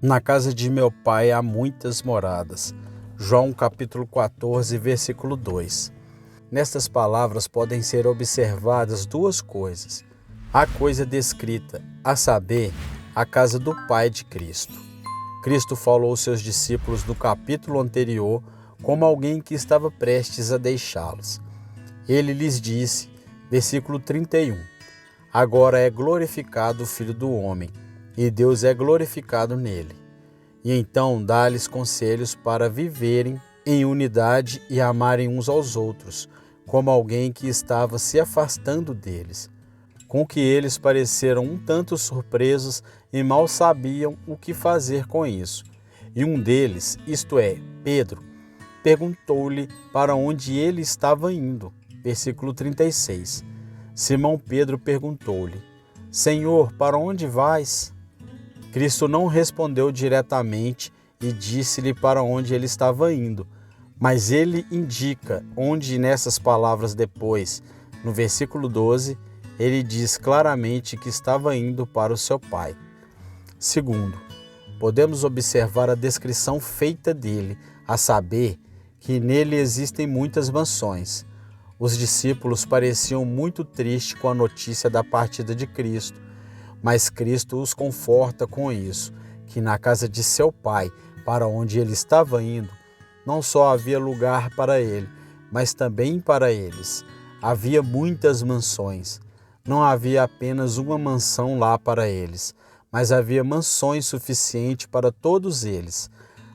Na casa de meu pai há muitas moradas. João capítulo 14, versículo 2. Nestas palavras podem ser observadas duas coisas. A coisa descrita, a saber, a casa do Pai de Cristo. Cristo falou aos seus discípulos no capítulo anterior como alguém que estava prestes a deixá-los. Ele lhes disse, versículo 31, agora é glorificado o Filho do Homem, e Deus é glorificado nele. E então dá-lhes conselhos para viverem em unidade e amarem uns aos outros, como alguém que estava se afastando deles. Com que eles pareceram um tanto surpresos e mal sabiam o que fazer com isso. E um deles, isto é, Pedro, perguntou-lhe para onde ele estava indo. Versículo 36. Simão Pedro perguntou-lhe, Senhor, para onde vais? Cristo não respondeu diretamente e disse-lhe para onde ele estava indo, mas ele indica onde nessas palavras depois, no versículo 12, ele diz claramente que estava indo para o seu Pai. Segundo, podemos observar a descrição feita dele, a saber que nele existem muitas mansões. Os discípulos pareciam muito tristes com a notícia da partida de Cristo, mas Cristo os conforta com isso, que na casa de seu Pai, para onde ele estava indo, não só havia lugar para ele, mas também para eles. Havia muitas mansões. Não havia apenas uma mansão lá para eles, mas havia mansões suficientes para todos eles.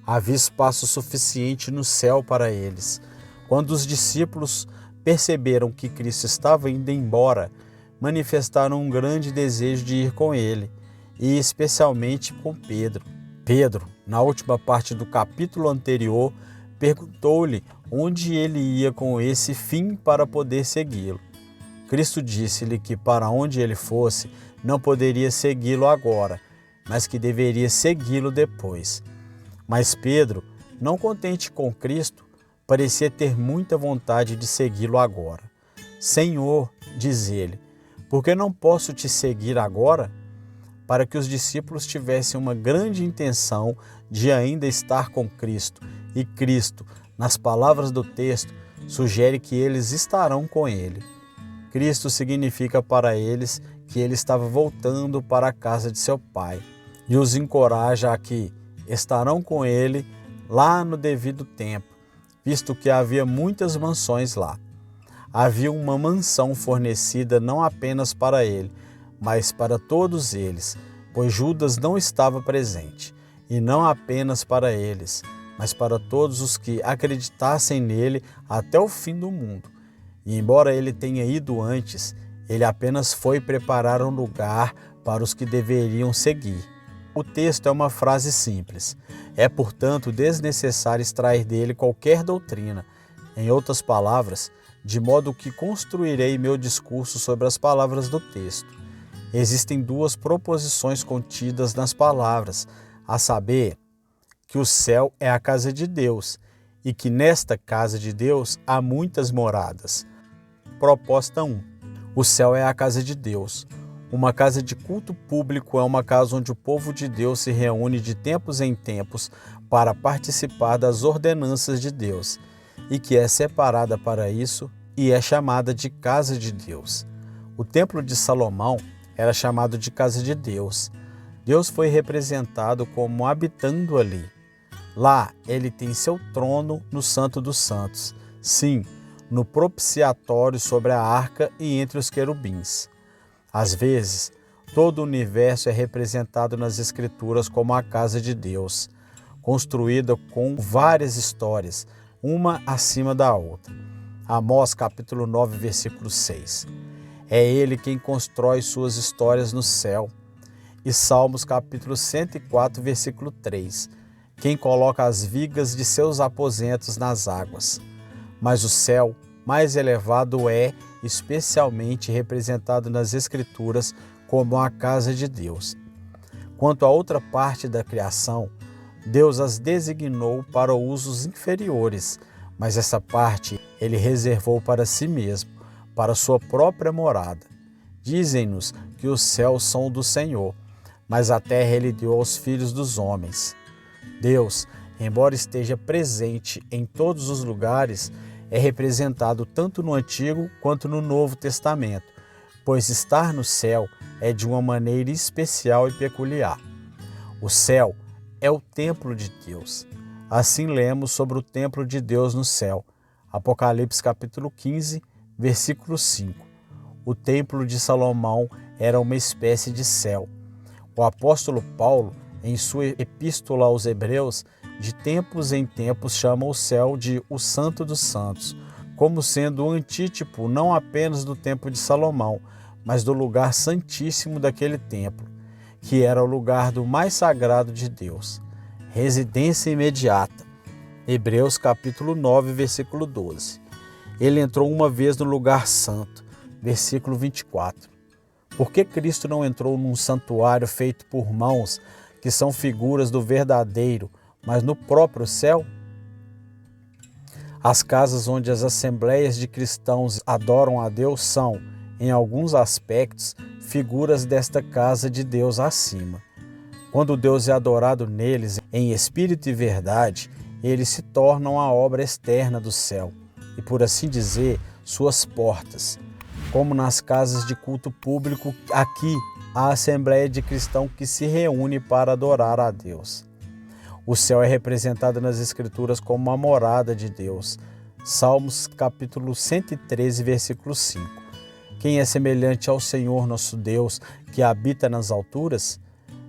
Havia espaço suficiente no céu para eles. Quando os discípulos perceberam que Cristo estava indo embora, manifestaram um grande desejo de ir com ele, e especialmente com Pedro. Pedro, na última parte do capítulo anterior, perguntou-lhe onde ele ia com esse fim para poder segui-lo. Cristo disse-lhe que para onde ele fosse, não poderia segui-lo agora, mas que deveria segui-lo depois. Mas Pedro, não contente com Cristo, parecia ter muita vontade de segui-lo agora. Senhor, diz ele, por que não posso te seguir agora? Para que os discípulos tivessem uma grande intenção de ainda estar com Cristo. E Cristo, nas palavras do texto, sugere que eles estarão com ele. Cristo significa para eles que ele estava voltando para a casa de seu Pai. E os encoraja a que estarão com ele lá no devido tempo, visto que havia muitas mansões lá. Havia uma mansão fornecida não apenas para ele, mas para todos eles, pois Judas não estava presente, e não apenas para eles, mas para todos os que acreditassem nele até o fim do mundo. E embora ele tenha ido antes, ele apenas foi preparar um lugar para os que deveriam seguir. O texto é uma frase simples. É, portanto, desnecessário extrair dele qualquer doutrina. Em outras palavras, de modo que construirei meu discurso sobre as palavras do texto. Existem duas proposições contidas nas palavras, a saber, que o céu é a casa de Deus e que nesta casa de Deus há muitas moradas. Proposta 1. O céu é a casa de Deus. Uma casa de culto público é uma casa onde o povo de Deus se reúne de tempos em tempos para participar das ordenanças de Deus, e que é separada para isso e é chamada de casa de Deus. O templo de Salomão era chamado de casa de Deus. Deus foi representado como habitando ali. Lá ele tem seu trono no Santo dos Santos, sim, no propiciatório sobre a arca e entre os querubins. Às vezes, todo o universo é representado nas Escrituras como a casa de Deus, construída com várias histórias, uma acima da outra. Amós capítulo 9, versículo 6. É ele quem constrói suas histórias no céu. E Salmos capítulo 104, versículo 3. Quem coloca as vigas de seus aposentos nas águas. Mas o céu mais elevado é especialmente representado nas Escrituras como a casa de Deus. Quanto à outra parte da criação, Deus as designou para usos inferiores, mas essa parte ele reservou para si mesmo, para sua própria morada. Dizem-nos que os céus são do Senhor, mas a terra ele deu aos filhos dos homens. Deus, embora esteja presente em todos os lugares, é representado tanto no Antigo quanto no Novo Testamento, pois estar no céu é de uma maneira especial e peculiar. O céu é o templo de Deus. Assim lemos sobre o templo de Deus no céu. Apocalipse capítulo 15, versículo 5. O templo de Salomão era uma espécie de céu. O apóstolo Paulo, em sua epístola aos Hebreus, de tempos em tempos chama o céu de o Santo dos Santos, como sendo o antítipo não apenas do templo de Salomão, mas do lugar santíssimo daquele templo, que era o lugar do mais sagrado de Deus. Residência imediata. Hebreus capítulo 9, versículo 12. Ele entrou uma vez no lugar santo. Versículo 24. Por que Cristo não entrou num santuário feito por mãos, que são figuras do verdadeiro, mas no próprio céu? As casas onde as assembleias de cristãos adoram a Deus são, em alguns aspectos, figuras desta casa de Deus acima. Quando Deus é adorado neles, em espírito e verdade, eles se tornam a obra externa do céu, e por assim dizer, suas portas. Como nas casas de culto público, aqui a assembleia de cristãos que se reúne para adorar a Deus. O céu é representado nas Escrituras como a morada de Deus. Salmos capítulo 113, versículo 5. Quem é semelhante ao Senhor nosso Deus, que habita nas alturas?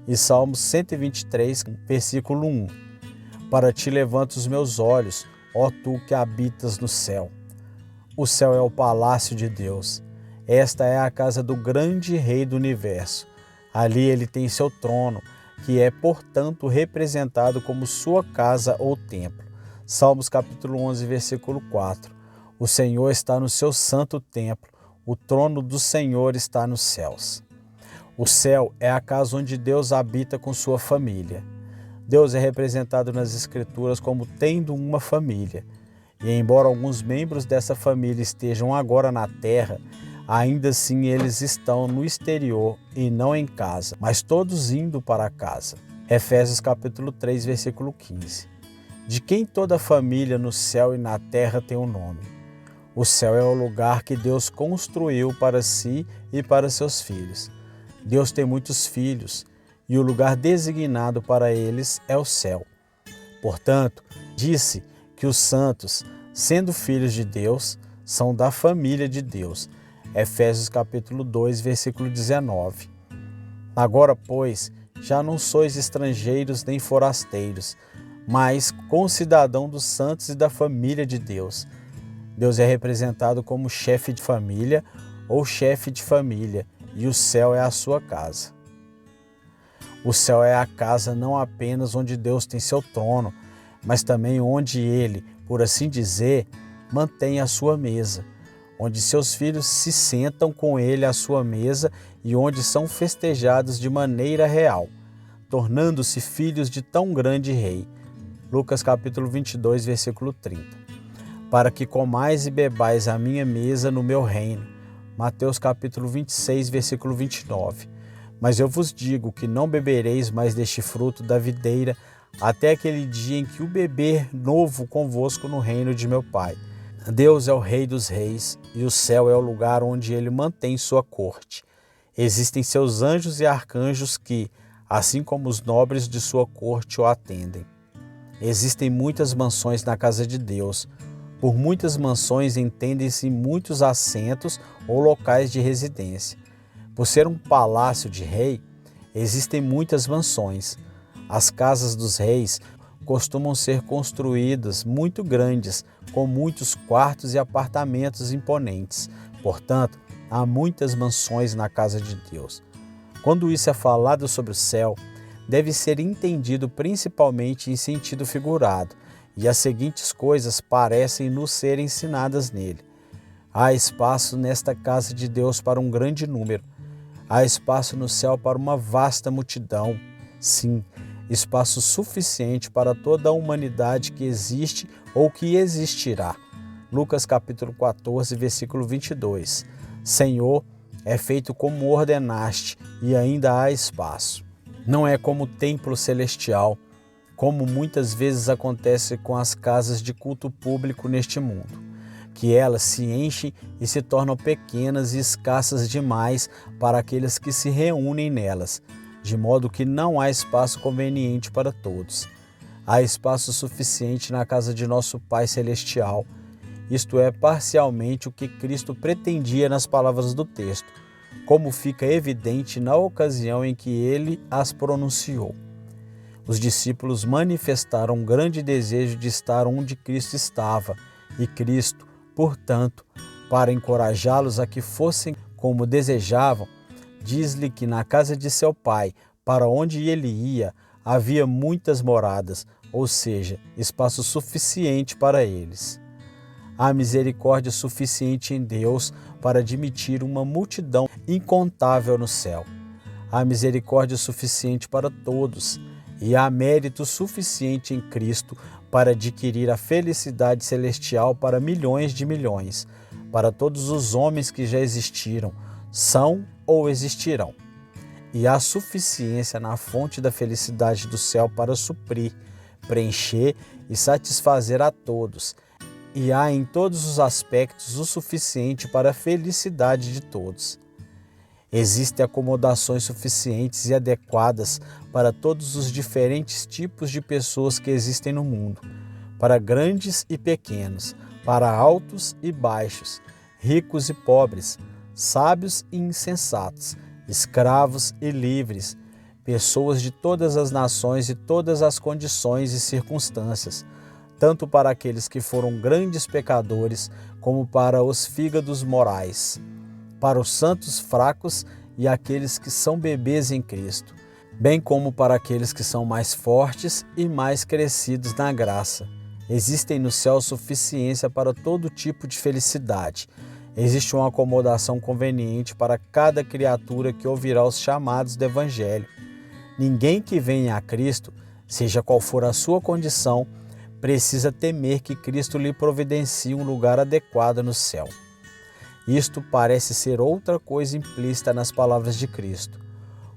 E Salmos 123, versículo 1. Para ti levanto os meus olhos, ó tu que habitas no céu. O céu é o palácio de Deus. Esta é a casa do grande Rei do Universo. Ali ele tem seu trono, que é, portanto, representado como sua casa ou templo. Salmos capítulo 11, versículo 4. O Senhor está no seu santo templo, o trono do Senhor está nos céus. O céu é a casa onde Deus habita com sua família. Deus é representado nas Escrituras como tendo uma família. E embora alguns membros dessa família estejam agora na terra, ainda assim eles estão no exterior e não em casa, mas todos indo para casa. Efésios capítulo 3, versículo 15. De quem toda a família no céu e na terra tem um nome. O céu é o lugar que Deus construiu para si e para seus filhos. Deus tem muitos filhos e o lugar designado para eles é o céu. Portanto, disse que os santos, sendo filhos de Deus, são da família de Deus. Efésios capítulo 2, versículo 19. Agora, pois, já não sois estrangeiros nem forasteiros, mas concidadão dos santos e da família de Deus. Deus é representado como chefe de família ou chefe de família, e o céu é a sua casa. O céu é a casa não apenas onde Deus tem seu trono, mas também onde ele, por assim dizer, mantém a sua mesa, onde seus filhos se sentam com ele à sua mesa e onde são festejados de maneira real, tornando-se filhos de tão grande rei. Lucas capítulo 22, versículo 30. Para que comais e bebais a minha mesa no meu reino. Mateus capítulo 26, versículo 29. Mas eu vos digo que não bebereis mais deste fruto da videira até aquele dia em que o beber novo convosco no reino de meu Pai. Deus é o Rei dos reis e o céu é o lugar onde ele mantém sua corte. Existem seus anjos e arcanjos que, assim como os nobres de sua corte, o atendem. Existem muitas mansões na casa de Deus. Por muitas mansões entendem-se muitos assentos ou locais de residência. Por ser um palácio de rei, existem muitas mansões. As casas dos reis costumam ser construídas muito grandes, com muitos quartos e apartamentos imponentes. Portanto, há muitas mansões na casa de Deus. Quando isso é falado sobre o céu, deve ser entendido principalmente em sentido figurado, e as seguintes coisas parecem nos ser ensinadas nele. Há espaço nesta casa de Deus para um grande número. Há espaço no céu para uma vasta multidão. Sim, espaço suficiente para toda a humanidade que existe ou que existirá. Lucas capítulo 14, versículo 22. Senhor, é feito como ordenaste e ainda há espaço. Não é como o templo celestial, como muitas vezes acontece com as casas de culto público neste mundo, que elas se enchem e se tornam pequenas e escassas demais para aqueles que se reúnem nelas, de modo que não há espaço conveniente para todos. Há espaço suficiente na casa de nosso Pai Celestial. Isto é parcialmente o que Cristo pretendia nas palavras do texto, como fica evidente na ocasião em que ele as pronunciou. Os discípulos manifestaram um grande desejo de estar onde Cristo estava, e Cristo, portanto, para encorajá-los a que fossem como desejavam, diz-lhe que na casa de seu Pai, para onde ele ia, havia muitas moradas, ou seja, espaço suficiente para eles. Há misericórdia suficiente em Deus para admitir uma multidão incontável no céu. Há misericórdia suficiente para todos, e há mérito suficiente em Cristo para adquirir a felicidade celestial para milhões de milhões, para todos os homens que já existiram, são ou existirão. E há suficiência na fonte da felicidade do céu para suprir, preencher e satisfazer a todos. E há em todos os aspectos o suficiente para a felicidade de todos. Existem acomodações suficientes e adequadas para todos os diferentes tipos de pessoas que existem no mundo, para grandes e pequenos, para altos e baixos, ricos e pobres, sábios e insensatos, escravos e livres, pessoas de todas as nações e todas as condições e circunstâncias, tanto para aqueles que foram grandes pecadores, como para os fígados morais, para os santos fracos e aqueles que são bebês em Cristo, bem como para aqueles que são mais fortes e mais crescidos na graça. Existem no céu suficiência para todo tipo de felicidade. Existe uma acomodação conveniente para cada criatura que ouvirá os chamados do Evangelho. Ninguém que venha a Cristo, seja qual for a sua condição, precisa temer que Cristo lhe providencie um lugar adequado no céu. Isto parece ser outra coisa implícita nas palavras de Cristo.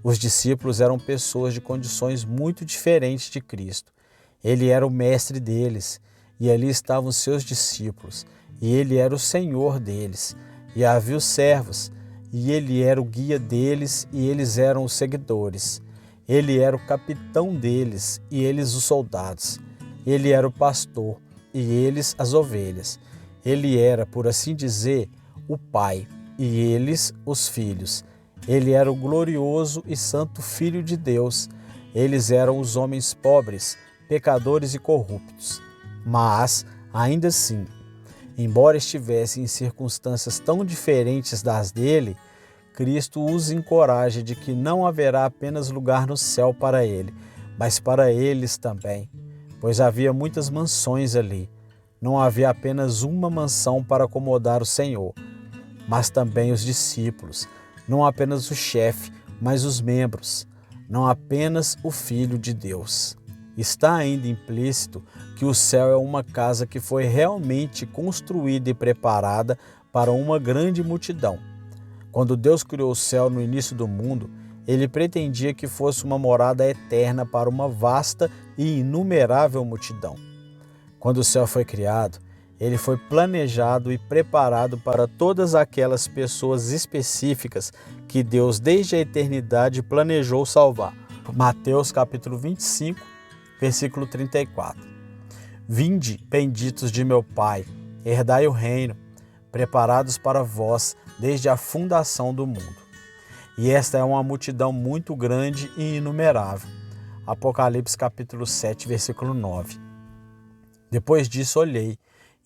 Os discípulos eram pessoas de condições muito diferentes de Cristo. Ele era o mestre deles, e ali estavam seus discípulos, e ele era o Senhor deles, e havia os servos, e ele era o guia deles, e eles eram os seguidores. Ele era o capitão deles, e eles os soldados. Ele era o pastor, e eles as ovelhas. Ele era, por assim dizer, o Pai, e eles os filhos. Ele era o glorioso e santo Filho de Deus. Eles eram os homens pobres, pecadores e corruptos. Mas, ainda assim, embora estivessem em circunstâncias tão diferentes das dele, Cristo os encoraja de que não haverá apenas lugar no céu para ele, mas para eles também, pois havia muitas mansões ali. Não havia apenas uma mansão para acomodar o Senhor, mas também os discípulos, não apenas o chefe, mas os membros, não apenas o Filho de Deus. Está ainda implícito que o céu é uma casa que foi realmente construída e preparada para uma grande multidão. Quando Deus criou o céu no início do mundo, ele pretendia que fosse uma morada eterna para uma vasta e inumerável multidão. Quando o céu foi criado, ele foi planejado e preparado para todas aquelas pessoas específicas que Deus desde a eternidade planejou salvar. Mateus capítulo 25, versículo 34. Vinde, benditos de meu Pai, herdai o reino, preparados para vós desde a fundação do mundo. E esta é uma multidão muito grande e inumerável. Apocalipse capítulo 7, versículo 9. Depois disso olhei,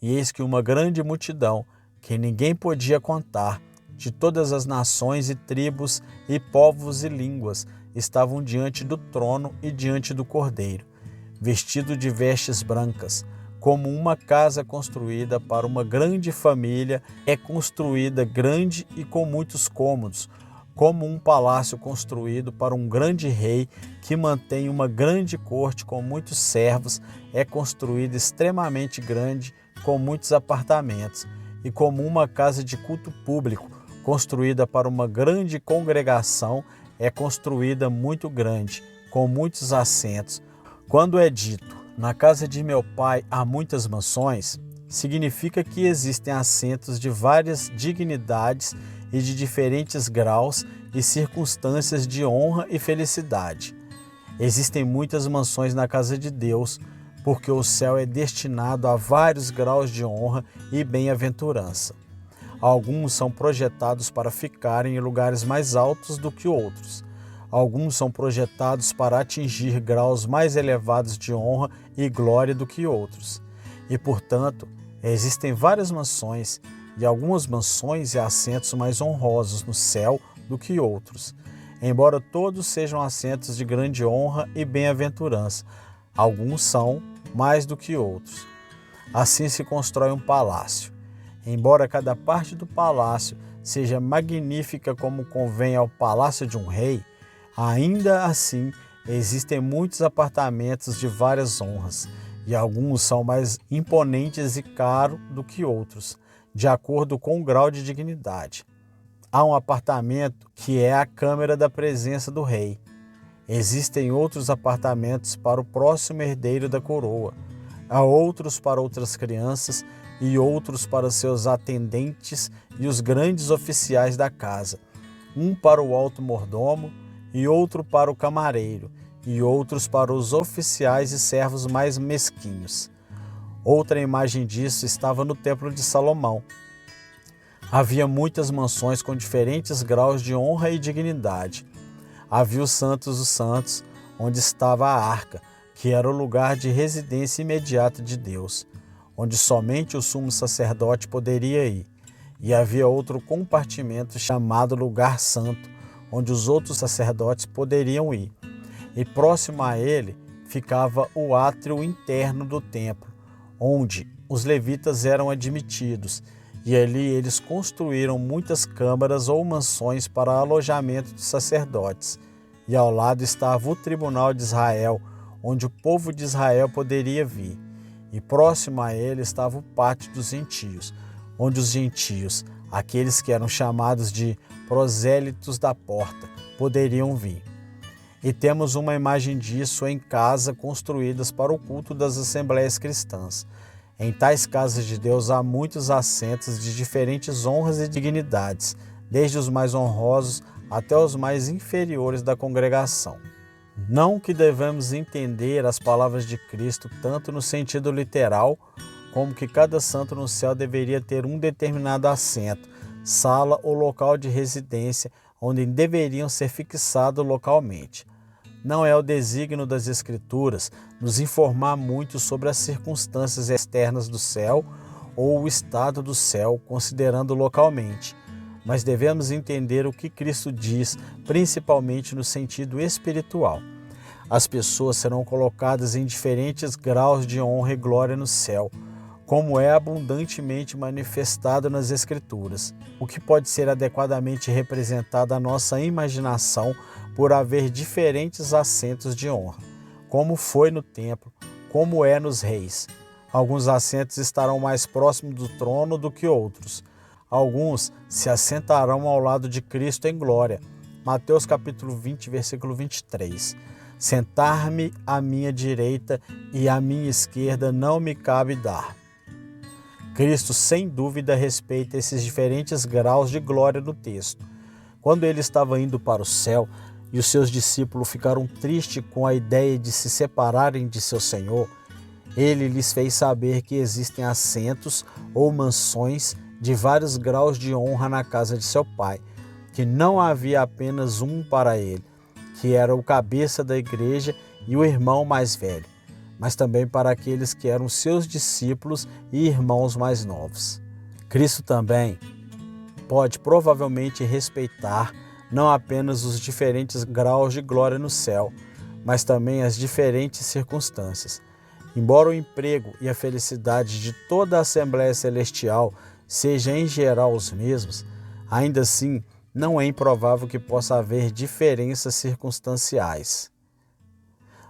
e eis que uma grande multidão, que ninguém podia contar, de todas as nações e tribos e povos e línguas, estavam diante do trono e diante do Cordeiro, vestido de vestes brancas, como uma casa construída para uma grande família é construída grande e com muitos cômodos, como um palácio construído para um grande rei que mantém uma grande corte com muitos servos, é construída extremamente grande com muitos apartamentos, e como uma casa de culto público construída para uma grande congregação é construída muito grande, com muitos assentos. Quando é dito, na casa de meu pai há muitas mansões, significa que existem assentos de várias dignidades e de diferentes graus e circunstâncias de honra e felicidade. Existem muitas mansões na casa de Deus, porque o céu é destinado a vários graus de honra e bem-aventurança. Alguns são projetados para ficarem em lugares mais altos do que outros. Alguns são projetados para atingir graus mais elevados de honra e glória do que outros. E, portanto, existem várias mansões, e algumas mansões e assentos mais honrosos no céu do que outros. Embora todos sejam assentos de grande honra e bem-aventurança, alguns são mais do que outros. Assim se constrói um palácio. Embora cada parte do palácio seja magnífica como convém ao palácio de um rei, ainda assim existem muitos apartamentos de várias honras, e alguns são mais imponentes e caros do que outros, de acordo com o grau de dignidade. Há um apartamento que é a câmara da presença do rei. Existem outros apartamentos para o próximo herdeiro da coroa. Há outros para outras crianças e outros para seus atendentes e os grandes oficiais da casa. Um para o alto mordomo e outro para o camareiro e outros para os oficiais e servos mais mesquinhos. Outra imagem disso estava no templo de Salomão. Havia muitas mansões com diferentes graus de honra e dignidade. Havia os Santos dos Santos, onde estava a arca, que era o lugar de residência imediata de Deus, onde somente o sumo sacerdote poderia ir. E havia outro compartimento chamado Lugar Santo, onde os outros sacerdotes poderiam ir. E próximo a ele ficava o átrio interno do templo, onde os levitas eram admitidos, e ali eles construíram muitas câmaras ou mansões para alojamento de sacerdotes. E ao lado estava o tribunal de Israel, onde o povo de Israel poderia vir. E próximo a ele estava o pátio dos gentios, onde os gentios, aqueles que eram chamados de prosélitos da porta, poderiam vir. E temos uma imagem disso em casas construídas para o culto das assembleias cristãs. Em tais casas de Deus há muitos assentos de diferentes honras e dignidades, desde os mais honrosos até os mais inferiores da congregação. Não que devemos entender as palavras de Cristo tanto no sentido literal, como que cada santo no céu deveria ter um determinado assento, sala ou local de residência, onde deveriam ser fixados localmente. Não é o desígnio das Escrituras nos informar muito sobre as circunstâncias externas do céu ou o estado do céu, considerando localmente, mas devemos entender o que Cristo diz, principalmente no sentido espiritual. As pessoas serão colocadas em diferentes graus de honra e glória no céu, como é abundantemente manifestado nas Escrituras, o que pode ser adequadamente representado à nossa imaginação por haver diferentes assentos de honra, como foi no templo, como é nos reis. Alguns assentos estarão mais próximos do trono do que outros. Alguns se assentarão ao lado de Cristo em glória. Mateus capítulo 20, versículo 23. Sentar-me à minha direita e à minha esquerda não me cabe dar. Cristo, sem dúvida, respeita esses diferentes graus de glória no texto. Quando ele estava indo para o céu e os seus discípulos ficaram tristes com a ideia de se separarem de seu Senhor, ele lhes fez saber que existem assentos ou mansões de vários graus de honra na casa de seu Pai, que não havia apenas um para ele, que era o cabeça da igreja e o irmão mais velho, mas também para aqueles que eram seus discípulos e irmãos mais novos. Cristo também pode provavelmente respeitar não apenas os diferentes graus de glória no céu, mas também as diferentes circunstâncias. Embora o emprego e a felicidade de toda a Assembleia Celestial sejam em geral os mesmos, ainda assim não é improvável que possa haver diferenças circunstanciais.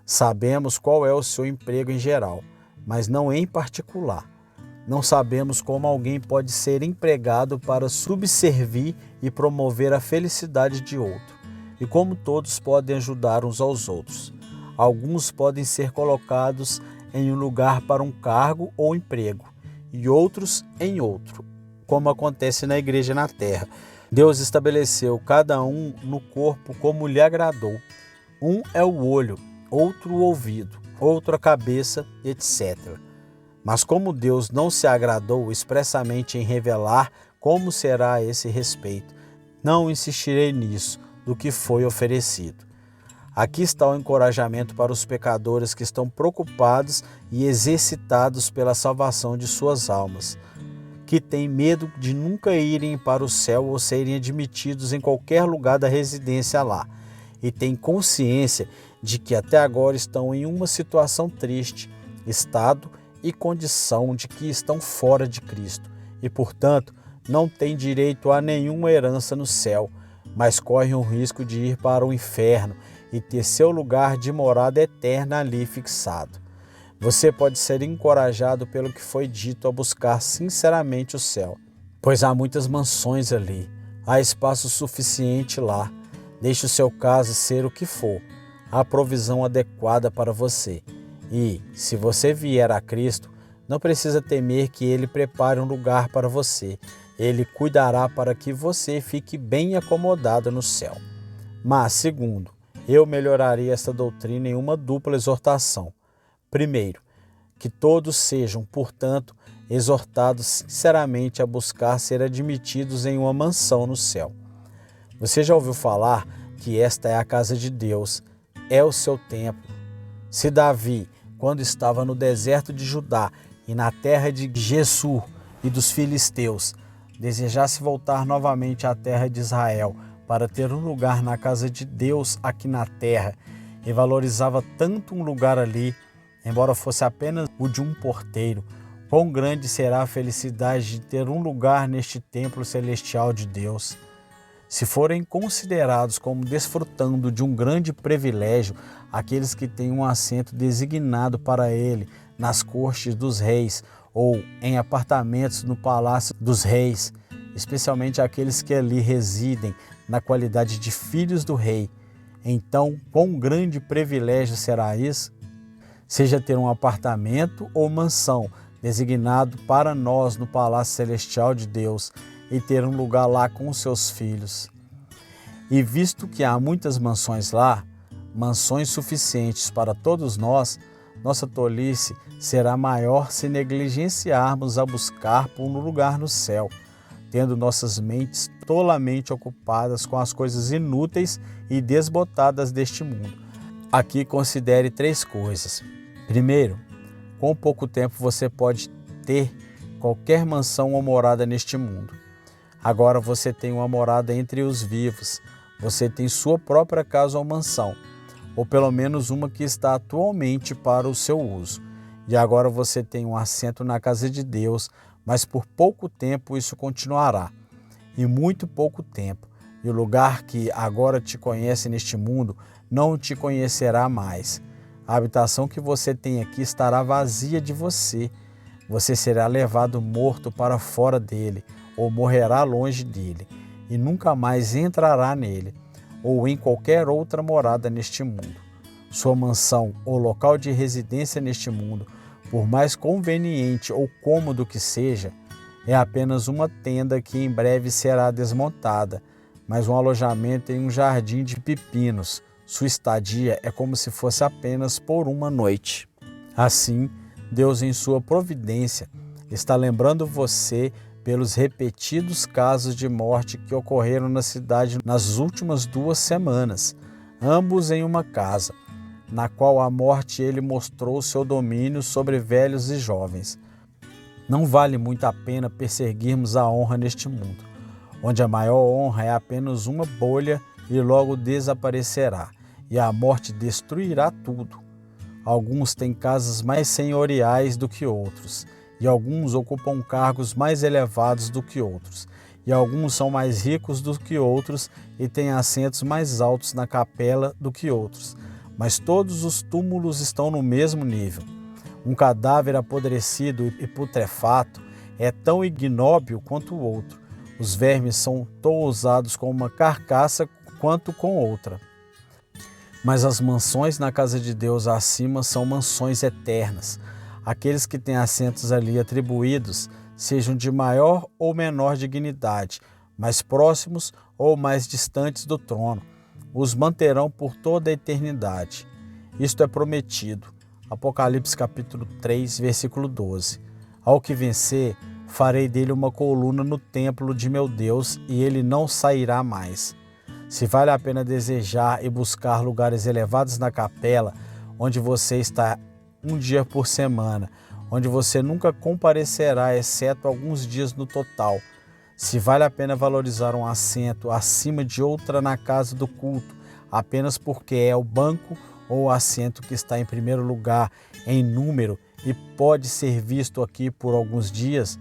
Sabemos qual é o seu emprego em geral, mas não em particular. Não sabemos como alguém pode ser empregado para subservir e promover a felicidade de outro. e como todos podem ajudar uns aos outros. Alguns podem ser colocados em um lugar para um cargo ou emprego, e outros em outro, como acontece na igreja na terra. Deus estabeleceu cada um no corpo como lhe agradou. Um é o olho, outro o ouvido, outro a cabeça, etc. Mas como Deus não se agradou expressamente em revelar como será a esse respeito, não insistirei nisso do que foi oferecido. Aqui está o encorajamento para os pecadores que estão preocupados e exercitados pela salvação de suas almas, que têm medo de nunca irem para o céu ou serem admitidos em qualquer lugar da residência lá, e têm consciência de que até agora estão em uma situação triste, estado e condição de que estão fora de Cristo, e portanto não têm direito a nenhuma herança no céu, mas correm o risco de ir para o inferno e ter seu lugar de morada eterna ali fixado. Você pode ser encorajado pelo que foi dito a buscar sinceramente o céu, pois há muitas mansões ali, há espaço suficiente lá. Deixe o seu caso ser o que for, há provisão adequada para você. E, se você vier a Cristo, não precisa temer que Ele prepare um lugar para você. Ele cuidará para que você fique bem acomodado no céu. Mas, segundo, eu melhoraria esta doutrina em uma dupla exortação. Primeiro, que todos sejam, portanto, exortados sinceramente a buscar ser admitidos em uma mansão no céu. Você já ouviu falar que esta é a casa de Deus, é o seu templo. Se Davi, quando estava no deserto de Judá e na terra de Gessur e dos filisteus, desejasse voltar novamente à terra de Israel para ter um lugar na casa de Deus aqui na terra, e valorizava tanto um lugar ali, embora fosse apenas o de um porteiro, quão grande será a felicidade de ter um lugar neste templo celestial de Deus. Se forem considerados como desfrutando de um grande privilégio aqueles que têm um assento designado para ele nas cortes dos reis ou em apartamentos no palácio dos reis, especialmente aqueles que ali residem na qualidade de filhos do rei, então quão grande privilégio será isso? Seja ter um apartamento ou mansão designado para nós no palácio celestial de Deus e ter um lugar lá com os seus filhos. E visto que há muitas mansões lá, mansões suficientes para todos nós, nossa tolice será maior se negligenciarmos a buscar por um lugar no céu, tendo nossas mentes tolamente ocupadas com as coisas inúteis e desbotadas deste mundo. Aqui considere 3 coisas. Primeiro, com pouco tempo você pode ter qualquer mansão ou morada neste mundo. Agora você tem uma morada entre os vivos, você tem sua própria casa ou mansão, ou pelo menos uma que está atualmente para o seu uso. E agora você tem um assento na casa de Deus, mas por pouco tempo isso continuará, e muito pouco tempo, e o lugar que agora te conhece neste mundo não te conhecerá mais. A habitação que você tem aqui estará vazia de você. Você será levado morto para fora dele, ou morrerá longe dele, e nunca mais entrará nele, ou em qualquer outra morada neste mundo. Sua mansão ou local de residência neste mundo, por mais conveniente ou cômodo que seja, é apenas uma tenda que em breve será desmontada, mas um alojamento em um jardim de pepinos. Sua estadia é como se fosse apenas por uma noite. Assim, Deus, em sua providência, está lembrando você pelos repetidos casos de morte que ocorreram na cidade nas últimas 2 semanas, ambos em uma casa, na qual a morte ele mostrou seu domínio sobre velhos e jovens. Não vale muito a pena perseguirmos a honra neste mundo, onde a maior honra é apenas uma bolha e logo desaparecerá, e a morte destruirá tudo. Alguns têm casas mais senhoriais do que outros, e alguns ocupam cargos mais elevados do que outros, e alguns são mais ricos do que outros e têm assentos mais altos na capela do que outros. Mas todos os túmulos estão no mesmo nível. Um cadáver apodrecido e putrefato é tão ignóbil quanto o outro. Os vermes são tão ousados como uma carcaça quanto com outra. Mas as mansões na casa de Deus acima são mansões eternas. Aqueles que têm assentos ali atribuídos, sejam de maior ou menor dignidade, mais próximos ou mais distantes do trono, os manterão por toda a eternidade. Isto é prometido. Apocalipse capítulo 3, versículo 12. Ao que vencer, farei dele uma coluna no templo de meu Deus, e ele não sairá mais. Se vale a pena desejar e buscar lugares elevados na capela, onde você está um dia por semana, onde você nunca comparecerá, exceto alguns dias no total. Se vale a pena valorizar um assento acima de outra na casa do culto, apenas porque é o banco ou o assento que está em primeiro lugar em número e pode ser visto aqui por alguns dias,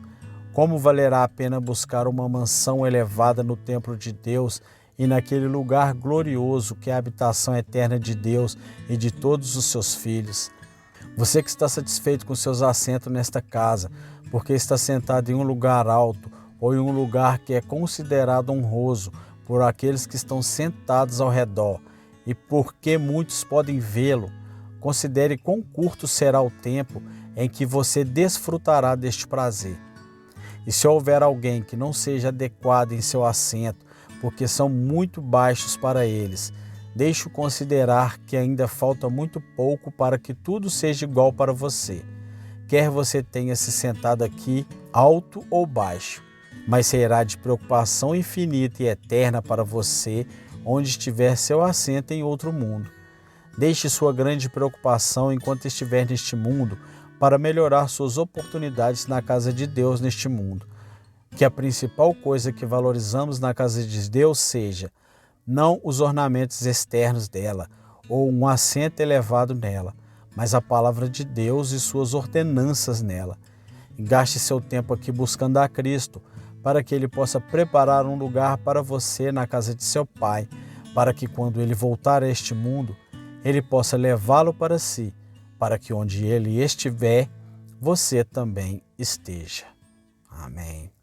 como valerá a pena buscar uma mansão elevada no templo de Deus e naquele lugar glorioso que é a habitação eterna de Deus e de todos os seus filhos? Você que está satisfeito com seus assentos nesta casa, porque está sentado em um lugar alto ou em um lugar que é considerado honroso por aqueles que estão sentados ao redor, e porque muitos podem vê-lo, considere quão curto será o tempo em que você desfrutará deste prazer. E se houver alguém que não seja adequado em seu assento, porque são muito baixos para eles, deixe-o considerar que ainda falta muito pouco para que tudo seja igual para você. Quer você tenha se sentado aqui, alto ou baixo, mas será de preocupação infinita e eterna para você onde estiver seu assento em outro mundo. Deixe sua grande preocupação enquanto estiver neste mundo para melhorar suas oportunidades na casa de Deus neste mundo. Que a principal coisa que valorizamos na casa de Deus seja não os ornamentos externos dela ou um assento elevado nela, mas a palavra de Deus e suas ordenanças nela. E gaste seu tempo aqui buscando a Cristo, para que Ele possa preparar um lugar para você na casa de seu Pai, para que quando Ele voltar a este mundo, Ele possa levá-lo para si, para que onde Ele estiver, você também esteja. Amém.